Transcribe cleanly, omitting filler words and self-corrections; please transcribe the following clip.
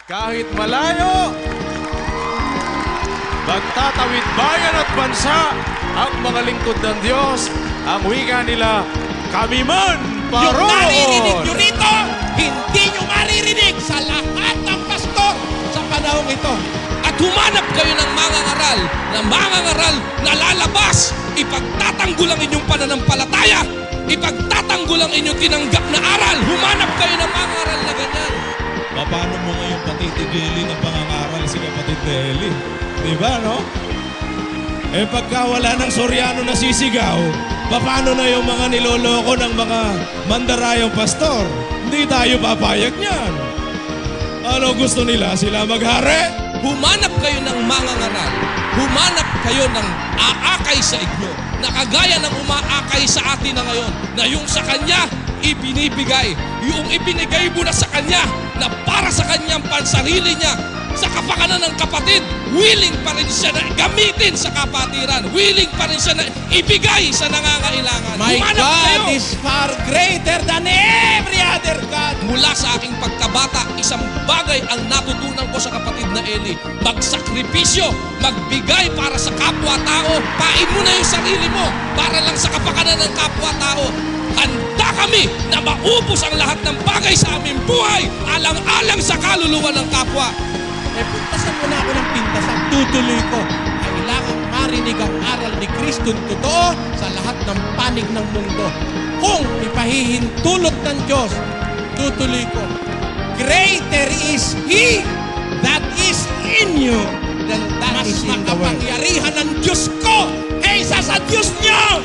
Kahit malayo, magtatawid bayan at bansa ang mga lingkod ng Diyos. Ang wika nila, kami man Yung naririnig nyo paroon. rito, hindi nyo maririnig sa lahat ng pastor sa panahong ito. At humanap kayo ng mangangaral na lalabas, ipagtatanggol ang inyong pananampalataya, ipagtatanggol ang inyong tinanggap na aral. Humanap kayo ng mangangaral na ganyan. Paano mo ngayon patitigilin ang pangangaral si kapatid Deli? Diba, no? Eh pagka wala ng Soriano na sisigaw, paano na yung mga niloloko ng mga mandarayong pastor? Hindi tayo papayag niyan. Ano gusto nila? Sila maghari? Humanap kayo ng mangangaral. Humanap kayo ng aakay sa inyo na kagaya ng umaakay sa atin na ngayon, na yung sa kanya ibinibigay, yung ibinigay mo na sa kanya na para sa kanyang pansarili niya, sa kapakanan ng kapatid, willing pa rin siya na gamitin sa kapatiran, willing pa rin siya na ibigay sa nangangailangan. My Humanap God kayo. is far greater than every other God. Mula sa aking pagkabata, isang bagay ang natutunan ko sa kapatid na Eli. Magsakripisyo, magbigay para sa kapwa-tao. Pain mo na yung sarili mo para lang sa kapakanan ng kapwa-tao. Handa kami na maubos ang lahat ng bagay sa aming buhay, alang-alang sa kaluluwa ng kapwa. Pintasan mo na ako ng pintasan. Tutuloy ko. Kailangan marinig ang aral ni Kristo totoo sa lahat ng panig ng mundo. Kung ipahihintulot ng Diyos, tutuloy ko. Greater is He that is in you than that is in the world. Mas makapangyarihan ng Diyos ko kaysa sa Diyos niyo.